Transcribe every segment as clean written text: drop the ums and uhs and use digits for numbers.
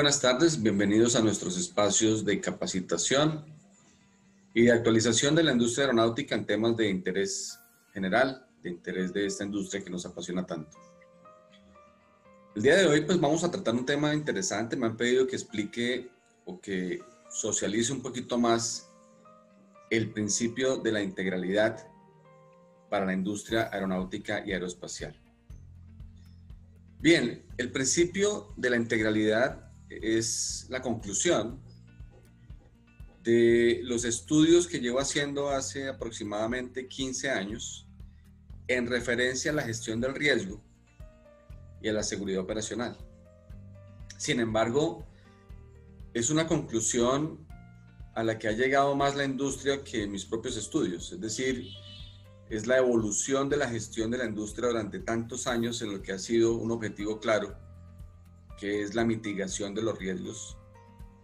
buenas tardes, bienvenidos a nuestros espacios de capacitación y de actualización de la industria aeronáutica en temas de interés general, de interés de esta industria que nos apasiona tanto. El día de hoy pues vamos a tratar un tema interesante. Me han pedido que explique o que socialice un poquito más el principio de la integralidad para la industria aeronáutica y aeroespacial. Bien, el principio de la integralidad es la conclusión de los estudios que llevo haciendo hace aproximadamente 15 años en referencia a la gestión del riesgo y a la seguridad operacional. Sin embargo, es una conclusión a la que ha llegado más la industria que mis propios estudios, es decir, es la evolución de la gestión de la industria durante tantos años en lo que ha sido un objetivo claro, que es la mitigación de los riesgos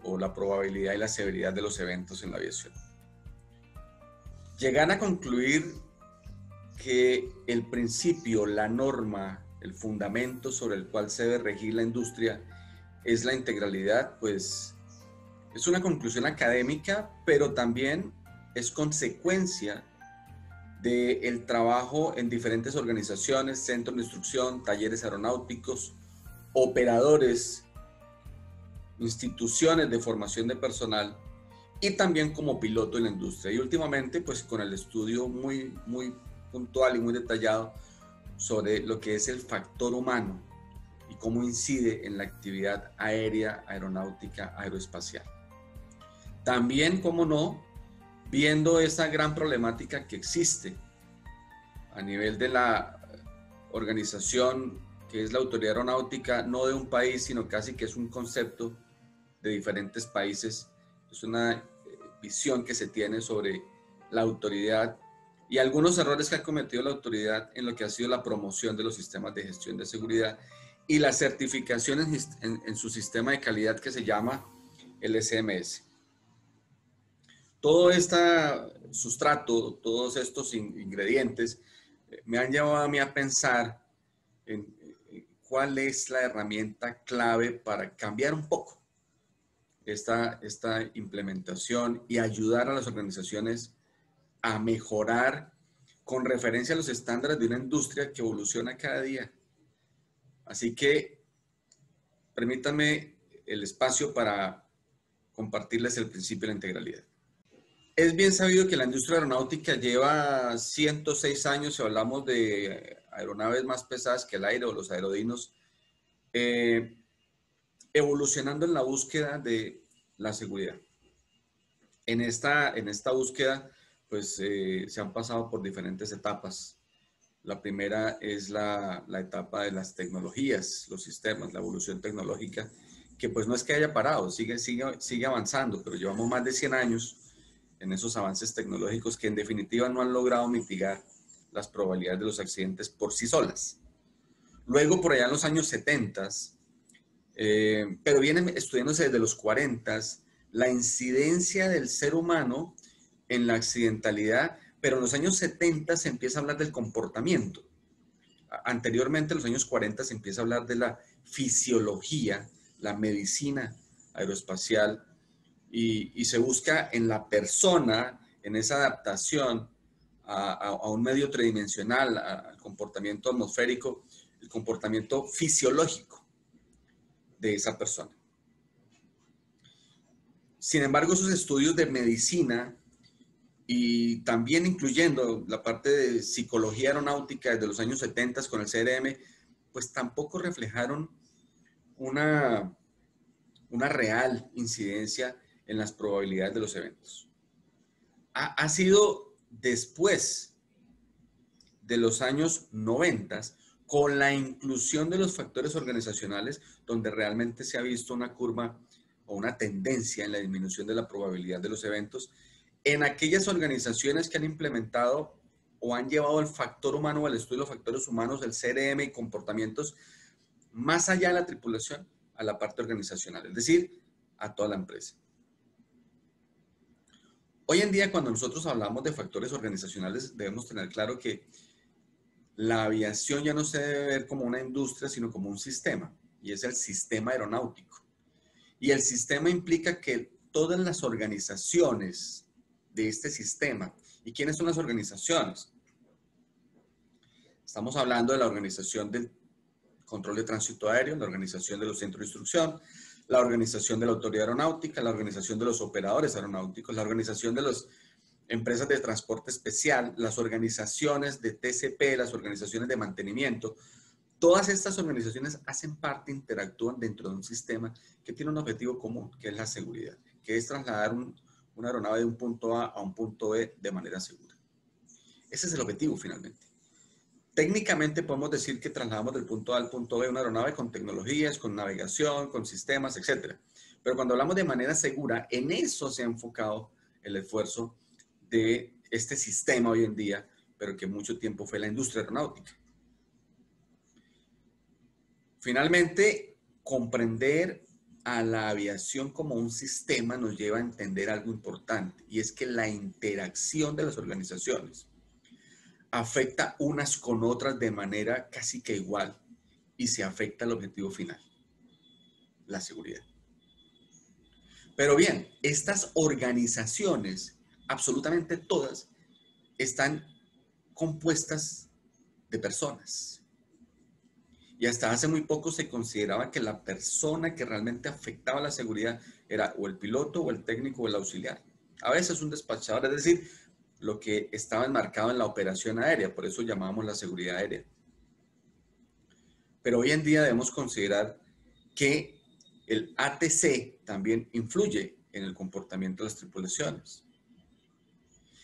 o la probabilidad y la severidad de los eventos en la aviación. Llegar a concluir que el principio, la norma, el fundamento sobre el cual se debe regir la industria es la integralidad, pues es una conclusión académica, pero también es consecuencia del trabajo en diferentes organizaciones, centros de instrucción, talleres aeronáuticos, operadores, instituciones de formación de personal y también como piloto en la industria. Y últimamente, pues con el estudio muy puntual y muy detallado sobre lo que es el factor humano y cómo incide en la actividad aérea, aeronáutica, aeroespacial. También, como no, viendo esa gran problemática que existe a nivel de la organización que es la autoridad aeronáutica, no de un país, sino casi que es un concepto de diferentes países. Es una visión que se tiene sobre la autoridad y algunos errores que ha cometido la autoridad en lo que ha sido la promoción de los sistemas de gestión de seguridad y las certificaciones en su sistema de calidad que se llama el SMS. Todo este sustrato, todos estos ingredientes me han llevado a mí a pensar en cuál es la herramienta clave para cambiar un poco esta implementación y ayudar a las organizaciones a mejorar con referencia a los estándares de una industria que evoluciona cada día. Así que permítanme el espacio para compartirles el principio de la integralidad. Es bien sabido que la industria aeronáutica lleva 106 años, si hablamos de aeronaves más pesadas que el aire o los aerodinos, evolucionando en la búsqueda de la seguridad. En esta búsqueda, pues se han pasado por diferentes etapas. La primera es la etapa de las tecnologías, los sistemas, la evolución tecnológica, que pues no es que haya parado, sigue avanzando, pero llevamos más de 100 años en esos avances tecnológicos que en definitiva no han logrado mitigar las probabilidades de los accidentes por sí solas. Luego, por allá en los años 70, pero vienen estudiándose desde los 40, la incidencia del ser humano en la accidentalidad, pero en los años 70 se empieza a hablar del comportamiento. Anteriormente, en los años 40, se empieza a hablar de la fisiología, la medicina aeroespacial, y se busca en la persona, en esa adaptación a un medio tridimensional, al comportamiento atmosférico, el comportamiento fisiológico de esa persona. Sin embargo, esos estudios de medicina y también incluyendo la parte de psicología aeronáutica desde los años 70 con el CRM, pues tampoco reflejaron una real incidencia en las probabilidades de los eventos. Ha sido después de los años 90, con la inclusión de los factores organizacionales, donde realmente se ha visto una curva o una tendencia en la disminución de la probabilidad de los eventos, en aquellas organizaciones que han implementado o han llevado el factor humano, al estudio de los factores humanos, el CRM y comportamientos, más allá de la tripulación, a la parte organizacional, es decir, a toda la empresa. Hoy en día, cuando nosotros hablamos de factores organizacionales, debemos tener claro que la aviación ya no se debe ver como una industria, sino como un sistema, y es el sistema aeronáutico. Y el sistema implica que todas las organizaciones de este sistema, ¿y quiénes son las organizaciones? Estamos hablando de la Organización del Control de Tránsito Aéreo, la Organización de los Centros de Instrucción, la Organización de la Autoridad Aeronáutica, la Organización de los Operadores Aeronáuticos, la Organización de las Empresas de Transporte Especial, las organizaciones de TCP, las organizaciones de mantenimiento. Todas estas organizaciones hacen parte, interactúan dentro de un sistema que tiene un objetivo común, que es la seguridad, que es trasladar una aeronave de un punto A un punto B de manera segura. Ese es el objetivo finalmente. Técnicamente podemos decir que trasladamos del punto A al punto B una aeronave con tecnologías, con navegación, con sistemas, etc. Pero cuando hablamos de manera segura, en eso se ha enfocado el esfuerzo de este sistema hoy en día, pero que mucho tiempo fue la industria aeronáutica. Finalmente, comprender a la aviación como un sistema nos lleva a entender algo importante, y es que la interacción de las organizaciones afecta unas con otras de manera casi que igual y se afecta el objetivo final, la seguridad. Pero bien, estas organizaciones, absolutamente todas, están compuestas de personas. Y hasta hace muy poco se consideraba que la persona que realmente afectaba la seguridad era o el piloto o el técnico o el auxiliar. A veces un despachador, es decir, lo que estaba enmarcado en la operación aérea, por eso llamábamos la seguridad aérea. Pero hoy en día debemos considerar que el ATC también influye en el comportamiento de las tripulaciones.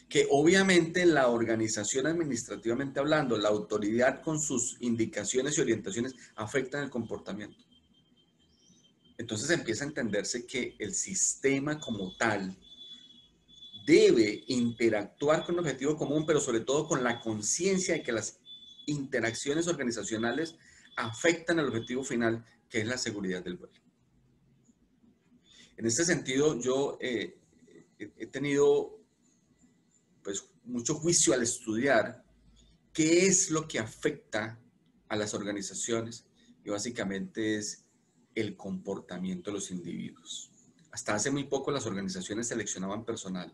Que obviamente la organización administrativamente hablando, la autoridad con sus indicaciones y orientaciones afectan el comportamiento. Entonces empieza a entenderse que el sistema como tal debe interactuar con un objetivo común, pero sobre todo con la conciencia de que las interacciones organizacionales afectan el objetivo final, que es la seguridad del vuelo. En este sentido, yo he tenido pues mucho juicio al estudiar qué es lo que afecta a las organizaciones, y básicamente es el comportamiento de los individuos. Hasta hace muy poco las organizaciones seleccionaban personal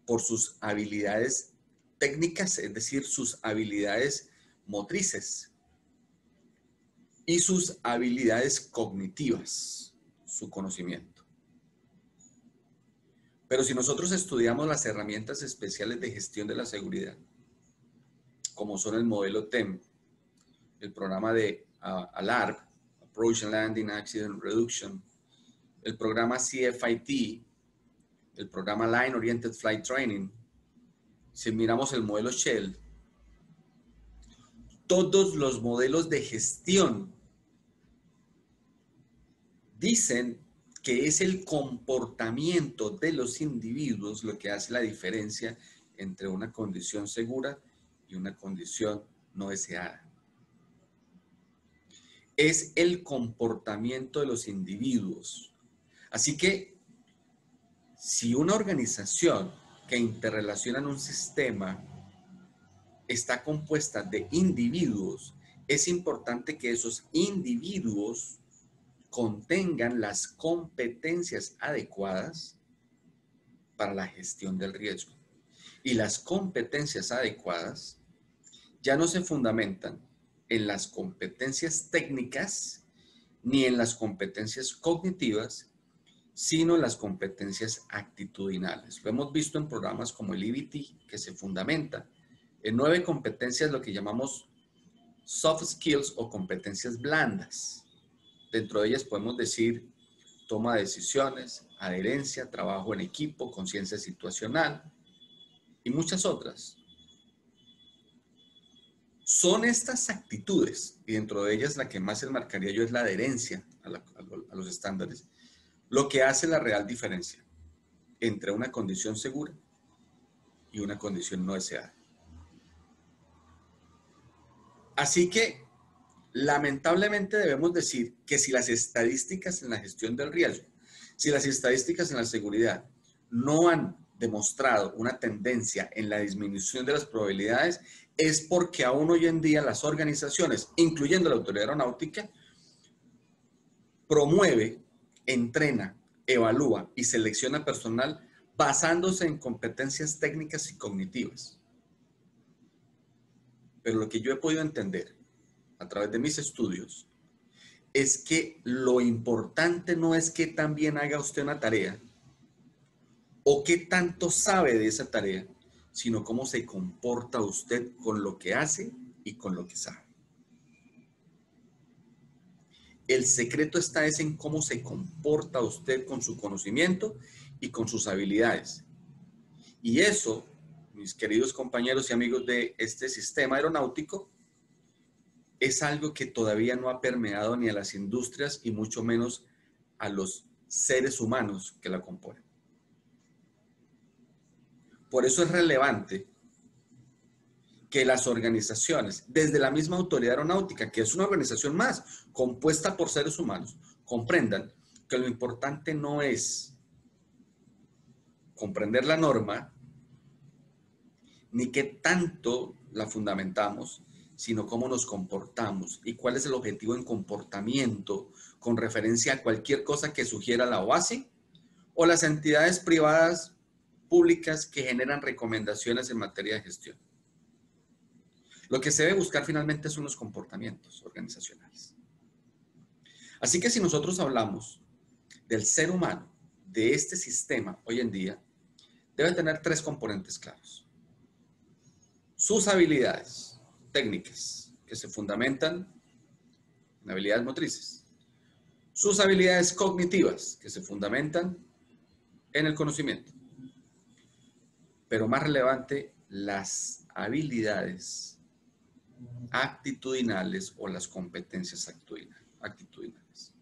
por sus habilidades técnicas, es decir, sus habilidades motrices y sus habilidades cognitivas, su conocimiento. Pero si nosotros estudiamos las herramientas especiales de gestión de la seguridad, como son el modelo TEM, el programa de ALARP, Approach and Landing Accident Reduction, el programa CFIT, el programa Line Oriented Flight Training, si miramos el modelo Shell, todos los modelos de gestión dicen que es el comportamiento de los individuos lo que hace la diferencia entre una condición segura y una condición no deseada. Es el comportamiento de los individuos. Así que, si una organización que interrelaciona en un sistema está compuesta de individuos, es importante que esos individuos contengan las competencias adecuadas para la gestión del riesgo. Y las competencias adecuadas ya no se fundamentan en las competencias técnicas ni en las competencias cognitivas, sino en las competencias actitudinales. Lo hemos visto en programas como el EBT, que se fundamenta en 9 competencias, lo que llamamos soft skills o competencias blandas. Dentro de ellas podemos decir toma de decisiones, adherencia, trabajo en equipo, conciencia situacional y muchas otras. Son estas actitudes, y dentro de ellas la que más enmarcaría yo es la adherencia a los estándares, lo que hace la real diferencia entre una condición segura y una condición no deseada. Así que, lamentablemente debemos decir que si las estadísticas en la gestión del riesgo, si las estadísticas en la seguridad no han demostrado una tendencia en la disminución de las probabilidades, es porque aún hoy en día las organizaciones, incluyendo la Autoridad Aeronáutica, promueve entrena, evalúa y selecciona personal basándose en competencias técnicas y cognitivas. Pero lo que yo he podido entender a través de mis estudios es que lo importante no es qué tan bien haga usted una tarea o qué tanto sabe de esa tarea, sino cómo se comporta usted con lo que hace y con lo que sabe. El secreto está es en cómo se comporta usted con su conocimiento y con sus habilidades. Y eso, mis queridos compañeros y amigos de este sistema aeronáutico, es algo que todavía no ha permeado ni a las industrias y mucho menos a los seres humanos que la componen. Por eso es relevante que las organizaciones, desde la misma autoridad aeronáutica, que es una organización más compuesta por seres humanos, comprendan que lo importante no es comprender la norma, ni qué tanto la fundamentamos, sino cómo nos comportamos y cuál es el objetivo en comportamiento con referencia a cualquier cosa que sugiera la OASI o las entidades privadas públicas que generan recomendaciones en materia de gestión. Lo que se debe buscar finalmente son los comportamientos organizacionales. Así que si nosotros hablamos del ser humano, de este sistema hoy en día, debe tener tres componentes claros. Sus habilidades técnicas, que se fundamentan en habilidades motrices. Sus habilidades cognitivas, que se fundamentan en el conocimiento. Pero más relevante, las habilidades actitudinales o las competencias actitudinales.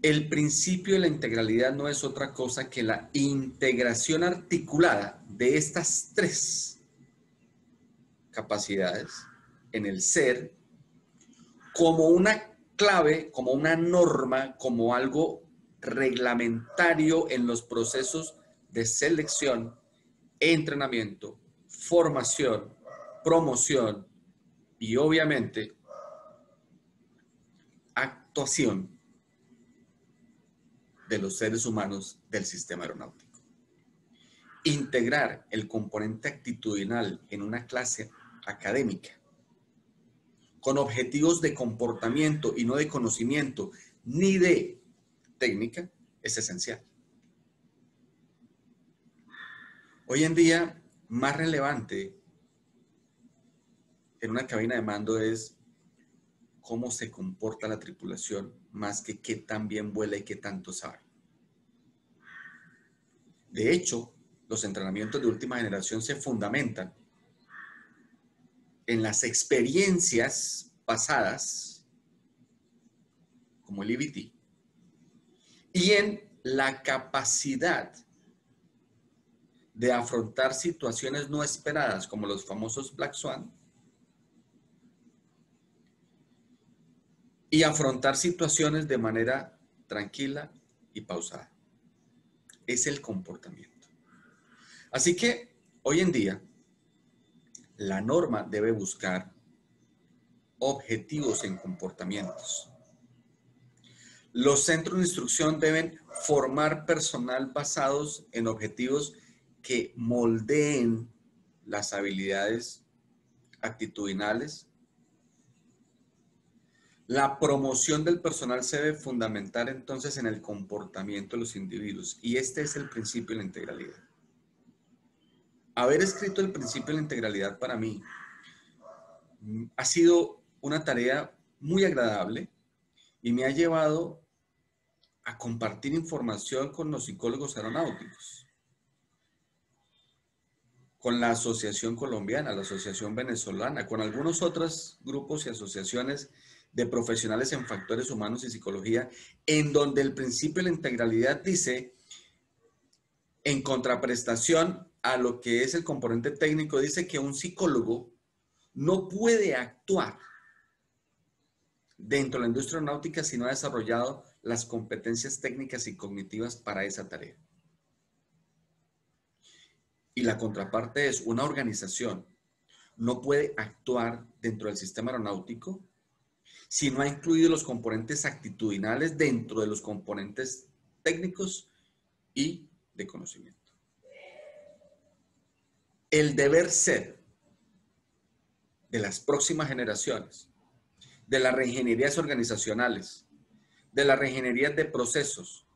El principio de la integralidad no es otra cosa que la integración articulada de estas tres capacidades en el ser como una clave, como una norma, como algo reglamentario en los procesos de selección, entrenamiento, formación, promoción y obviamente actuación de los seres humanos del sistema aeronáutico. Integrar el componente actitudinal en una clase académica con objetivos de comportamiento y no de conocimiento ni de técnica es esencial. Hoy en día, más relevante en una cabina de mando es cómo se comporta la tripulación más que qué tan bien vuela y qué tanto sabe. De hecho, los entrenamientos de última generación se fundamentan en las experiencias pasadas, como el EBT, y en la capacidad de afrontar situaciones no esperadas, como los famosos Black Swan, y afrontar situaciones de manera tranquila y pausada. Es el comportamiento. Así que hoy en día la norma debe buscar objetivos en comportamientos. Los centros de instrucción deben formar personal basados en objetivos que moldeen las habilidades actitudinales. La promoción del personal se debe fundamentar entonces en el comportamiento de los individuos y este es el principio de la integralidad. Haber escrito el principio de la integralidad para mí ha sido una tarea muy agradable y me ha llevado a compartir información con los psicólogos aeronáuticos, con la Asociación Colombiana, la Asociación Venezolana, con algunos otros grupos y asociaciones de profesionales en factores humanos y psicología, en donde el principio de la integralidad dice, en contraprestación a lo que es el componente técnico, dice que un psicólogo no puede actuar dentro de la industria aeronáutica si no ha desarrollado las competencias técnicas y cognitivas para esa tarea. Y la contraparte es una organización no puede actuar dentro del sistema aeronáutico sino ha incluido los componentes actitudinales dentro de los componentes técnicos y de conocimiento. El deber ser de las próximas generaciones, de las reingenierías organizacionales, de las reingenierías de procesos,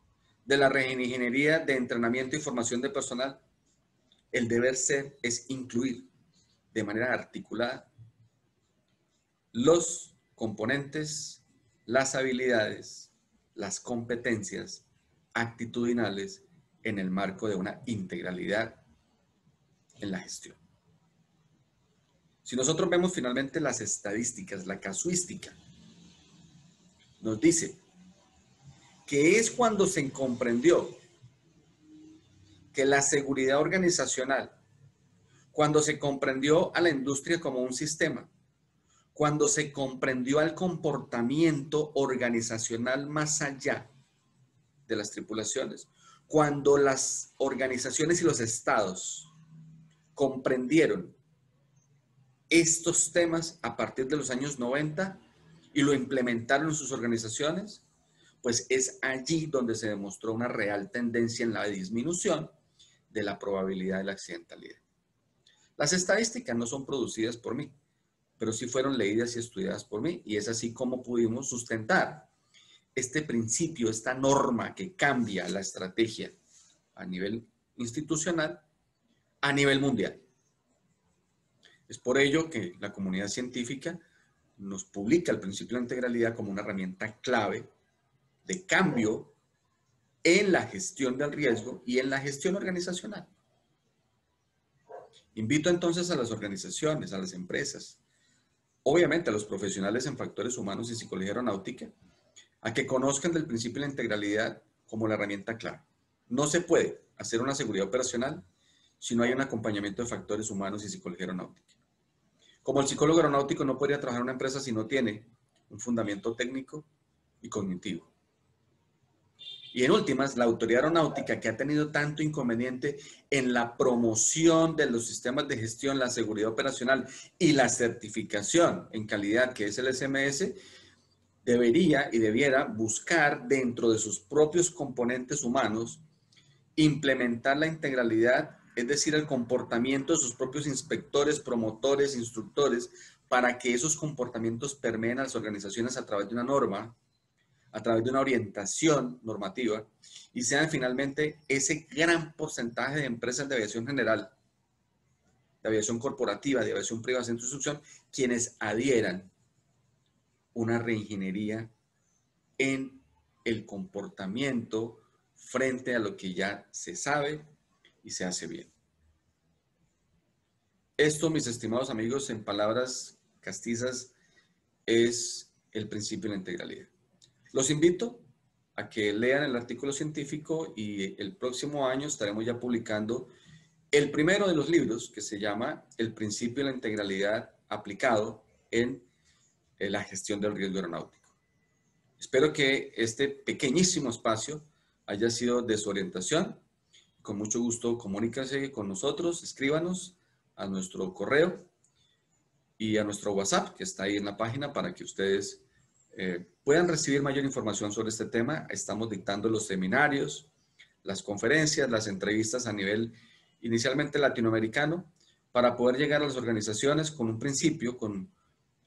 de la reingeniería de entrenamiento y formación de personal, el deber ser es incluir de manera articulada los componentes, las habilidades, las competencias actitudinales en el marco de una integralidad en la gestión. Si nosotros vemos finalmente las estadísticas, la casuística, nos dice que es cuando se comprendió que la seguridad organizacional, cuando se comprendió a la industria como un sistema, cuando se comprendió al comportamiento organizacional más allá de las tripulaciones, cuando las organizaciones y los estados comprendieron estos temas a partir de los años 90 y lo implementaron en sus organizaciones, pues es allí donde se demostró una real tendencia en la disminución de la probabilidad de la accidentalidad. Las estadísticas no son producidas por mí, pero sí fueron leídas y estudiadas por mí, y es así como pudimos sustentar este principio, esta norma que cambia la estrategia a nivel institucional, a nivel mundial. Es por ello que la comunidad científica nos publica el principio de integralidad como una herramienta clave de cambio en la gestión del riesgo y en la gestión organizacional. Invito entonces a las organizaciones, a las empresas, obviamente a los profesionales en factores humanos y psicología aeronáutica, a que conozcan del principio de la integralidad como la herramienta clave. No se puede hacer una seguridad operacional si no hay un acompañamiento de factores humanos y psicología aeronáutica. Como el psicólogo aeronáutico no podría trabajar en una empresa si no tiene un fundamento técnico y cognitivo. Y en últimas, la autoridad aeronáutica, que ha tenido tanto inconveniente en la promoción de los sistemas de gestión, la seguridad operacional y la certificación en calidad, que es el SMS, debería y debiera buscar dentro de sus propios componentes humanos implementar la integralidad, es decir, el comportamiento de sus propios inspectores, promotores, instructores, para que esos comportamientos permeen a las organizaciones a través de una norma, a través de una orientación normativa, y sean finalmente ese gran porcentaje de empresas de aviación general, de aviación corporativa, de aviación privada, centro de instrucción, quienes adhieran una reingeniería en el comportamiento frente a lo que ya se sabe y se hace bien. Esto, mis estimados amigos, en palabras castizas, es el principio de la integralidad. Los invito a que lean el artículo científico y el próximo año estaremos ya publicando el primero de los libros que se llama El principio de la integralidad aplicado en la gestión del riesgo aeronáutico. Espero que este pequeñísimo espacio haya sido de su orientación. Con mucho gusto comuníquense con nosotros, escríbanos a nuestro correo y a nuestro WhatsApp, que está ahí en la página, para que ustedes puedan recibir mayor información sobre este tema. Estamos dictando los seminarios, las conferencias, las entrevistas a nivel inicialmente latinoamericano, para poder llegar a las organizaciones con un principio, con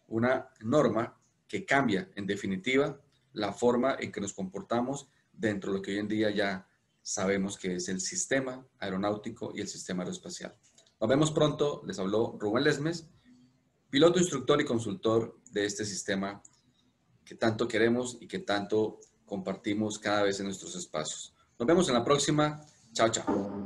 una norma que cambia, en definitiva, la forma en que nos comportamos dentro de lo que hoy en día ya sabemos que es el sistema aeronáutico y el sistema aeroespacial. Nos vemos pronto. Les habló Rubén Lesmes, piloto, instructor y consultor de este sistema que tanto queremos y que tanto compartimos cada vez en nuestros espacios. Nos vemos en la próxima. Chao, chao.